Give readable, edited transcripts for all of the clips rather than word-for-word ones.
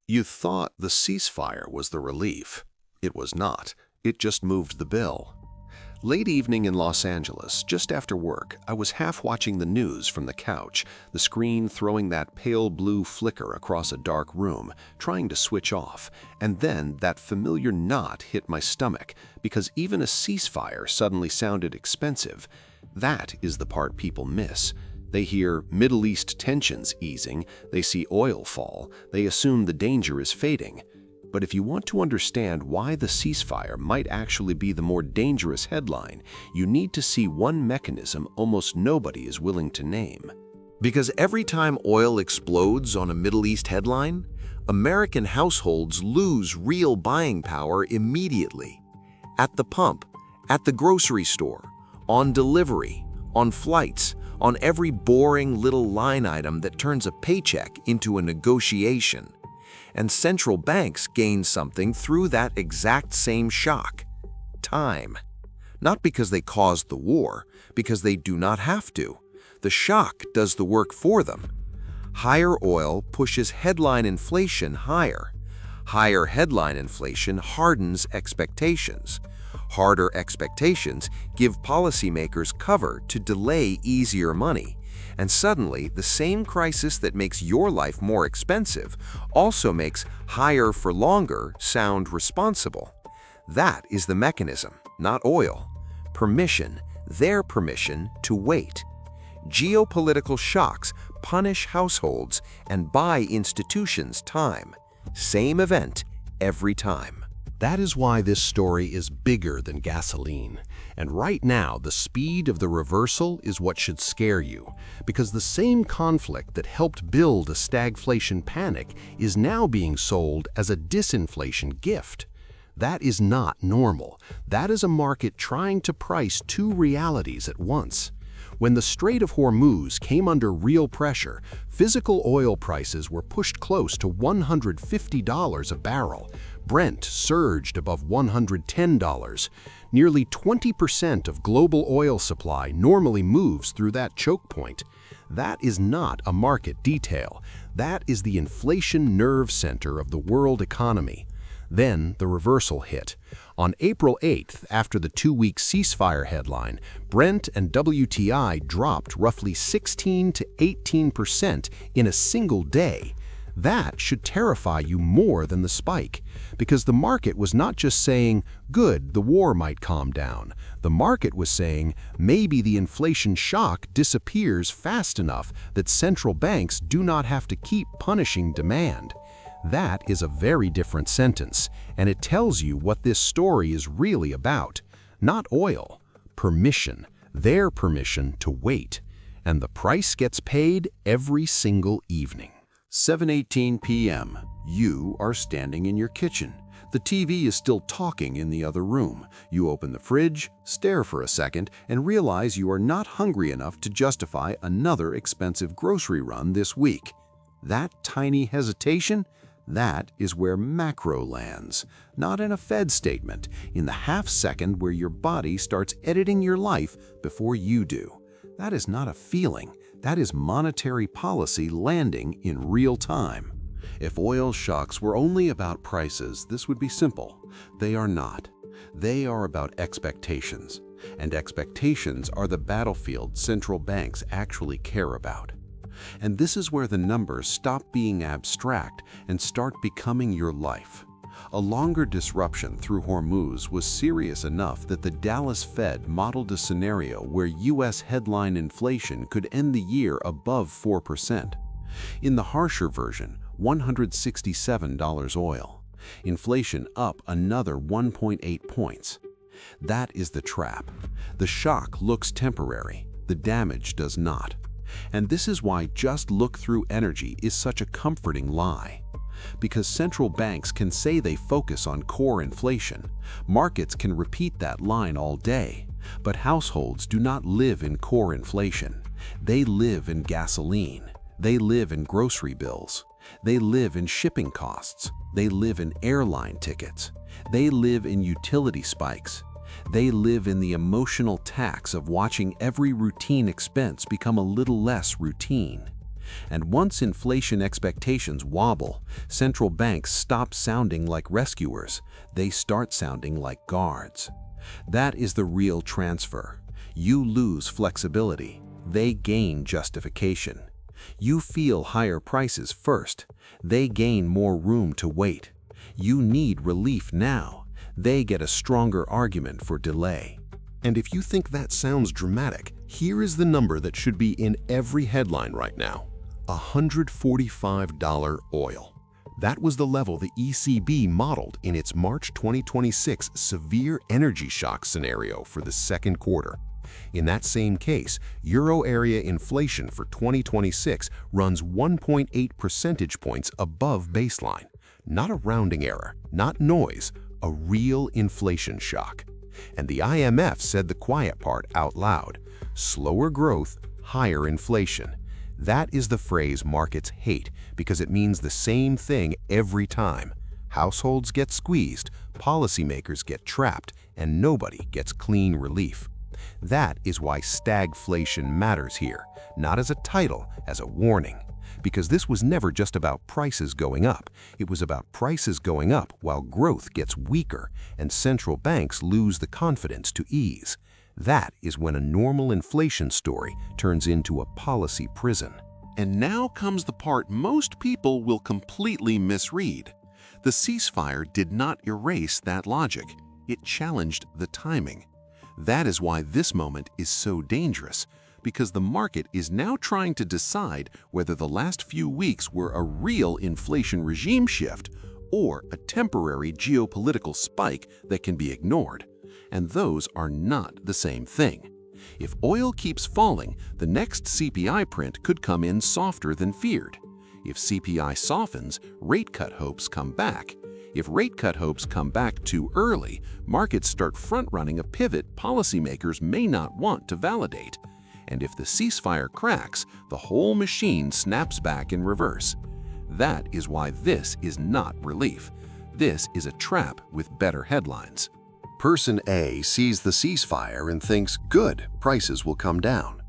You thought the ceasefire was the relief. It was not. It just moved the bill. Late evening in Los Angeles, just after work, I was half watching the news from the couch, the screen throwing that pale blue flicker across a dark room, trying to switch off, and then that familiar knot hit my stomach because even a ceasefire suddenly sounded expensive. That is the part people miss. They hear Middle East tensions easing, they see oil fall, they assume the danger is fading. But if you want to understand why the ceasefire might actually be the more dangerous headline, you need to see one mechanism almost nobody is willing to name. Because every time oil explodes on a Middle East headline, American households lose real buying power immediately. At the pump, at the grocery store, on delivery, on flights, on every boring little line item that turns a paycheck into a negotiation. And central banks gain something through that exact same shock: time. Not because they caused the war, because they do not have to. The shock does the work for them. Higher oil pushes headline inflation higher. Higher headline inflation hardens expectations. Harder expectations give policymakers cover to delay easier money. And suddenly, the same crisis that makes your life more expensive also makes higher for longer sound responsible. That is the mechanism, not oil. Permission, their permission to wait. Geopolitical shocks punish households and buy institutions time. Same event every time. That is why this story is bigger than gasoline. And right now, the speed of the reversal is what should scare you, because the same conflict that helped build a stagflation panic is now being sold as a disinflation gift. That is not normal. That is a market trying to price two realities at once. When the Strait of Hormuz came under real pressure, physical oil prices were pushed close to $150 a barrel. Brent surged above $110. Nearly 20% of global oil supply normally moves through that choke point. That is not a market detail. That is the inflation nerve center of the world economy. Then the reversal hit. On April 8th, after the two-week ceasefire headline, Brent and WTI dropped roughly 16 to 18% in a single day. That should terrify you more than the spike, because the market was not just saying, good, the war might calm down. The market was saying, maybe the inflation shock disappears fast enough that central banks do not have to keep punishing demand. That is a very different sentence, and it tells you what this story is really about. Not oil, permission, their permission to wait. And the price gets paid every single evening. 7:18 p.m. You are standing in your kitchen. The TV is still talking in the other room. You open the fridge, stare for a second, and realize you are not hungry enough to justify another expensive grocery run this week. That tiny hesitation? That is where macro lands, not in a Fed statement, in the half-second where your body starts editing your life before you do. That is not a feeling. That is monetary policy landing in real time. If oil shocks were only about prices, this would be simple. They are not. They are about expectations. And expectations are the battlefield central banks actually care about. And this is where the numbers stop being abstract and start becoming your life. A longer disruption through Hormuz was serious enough that the Dallas Fed modeled a scenario where U.S. headline inflation could end the year above 4%. In the harsher version, $167 oil. Inflation up another 1.8 points. That is the trap. The shock looks temporary. The damage does not. And this is why just look-through energy is such a comforting lie. Because central banks can say they focus on core inflation, markets can repeat that line all day, but households do not live in core inflation. They live in gasoline. They live in grocery bills. They live in shipping costs. They live in airline tickets. They live in utility spikes. They live in the emotional tax of watching every routine expense become a little less routine. And once inflation expectations wobble, central banks stop sounding like rescuers. They start sounding like guards. That is the real transfer. You lose flexibility. They gain justification. You feel higher prices first. They gain more room to wait. You need relief now. They get a stronger argument for delay. And if you think that sounds dramatic, here is the number that should be in every headline right now. $145 oil. That was the level the ECB modeled in its March 2026 severe energy shock scenario for the second quarter. In that same case, euro area inflation for 2026 runs 1.8 percentage points above baseline. Not a rounding error, not noise, a real inflation shock. And the IMF said the quiet part out loud: slower growth, higher inflation. That is the phrase markets hate because it means the same thing every time. Households get squeezed, policymakers get trapped, and nobody gets clean relief. That is why stagflation matters here, not as a title, as a warning. Because this was never just about prices going up. It was about prices going up while growth gets weaker and central banks lose the confidence to ease. That is when a normal inflation story turns into a policy prison. And now comes the part most people will completely misread. The ceasefire did not erase that logic. It challenged the timing. That is why this moment is so dangerous, because the market is now trying to decide whether the last few weeks were a real inflation regime shift or a temporary geopolitical spike that can be ignored. And those are not the same thing. If oil keeps falling, the next CPI print could come in softer than feared. If CPI softens, rate cut hopes come back. If rate cut hopes come back too early, markets start front-running a pivot policymakers may not want to validate. And if the ceasefire cracks, the whole machine snaps back in reverse. That is why this is not relief. This is a trap with better headlines. Person A sees the ceasefire and thinks, good, prices will come down.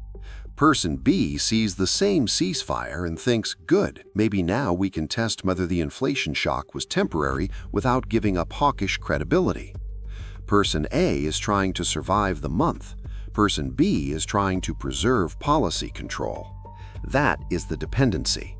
Person B sees the same ceasefire and thinks, good, maybe now we can test whether the inflation shock was temporary without giving up hawkish credibility. Person A is trying to survive the month. Person B is trying to preserve policy control. That is the dependency.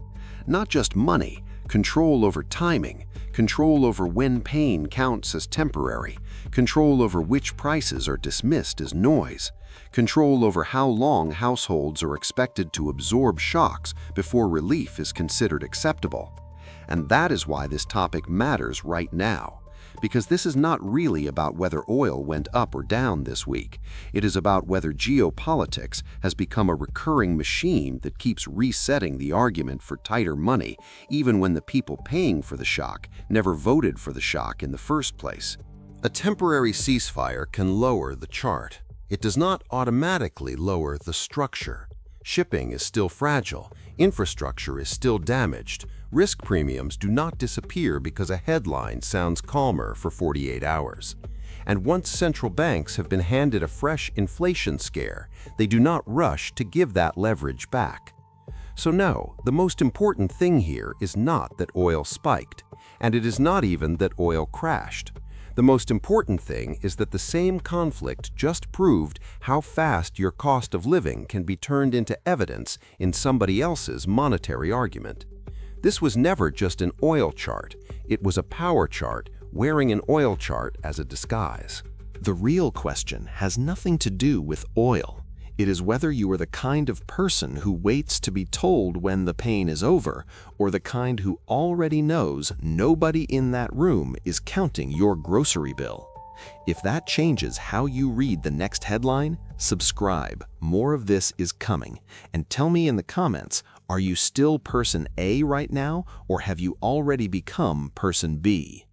Not just money, control over timing, control over when pain counts as temporary, control over which prices are dismissed as noise, control over how long households are expected to absorb shocks before relief is considered acceptable. And that is why this topic matters right now. Because this is not really about whether oil went up or down this week. It is about whether geopolitics has become a recurring machine that keeps resetting the argument for tighter money, even when the people paying for the shock never voted for the shock in the first place. A temporary ceasefire can lower the chart. It does not automatically lower the structure. Shipping is still fragile. Infrastructure is still damaged. Risk premiums do not disappear because a headline sounds calmer for 48 hours. And once central banks have been handed a fresh inflation scare, they do not rush to give that leverage back. So no, the most important thing here is not that oil spiked, and it is not even that oil crashed. The most important thing is that the same conflict just proved how fast your cost of living can be turned into evidence in somebody else's monetary argument. This was never just an oil chart. It was a power chart wearing an oil chart as a disguise. The real question has nothing to do with oil. It is whether you are the kind of person who waits to be told when the pain is over, or the kind who already knows nobody in that room is counting your grocery bill. If that changes how you read the next headline, subscribe. More of this is coming. And tell me in the comments, are you still person A right now, or have you already become person B?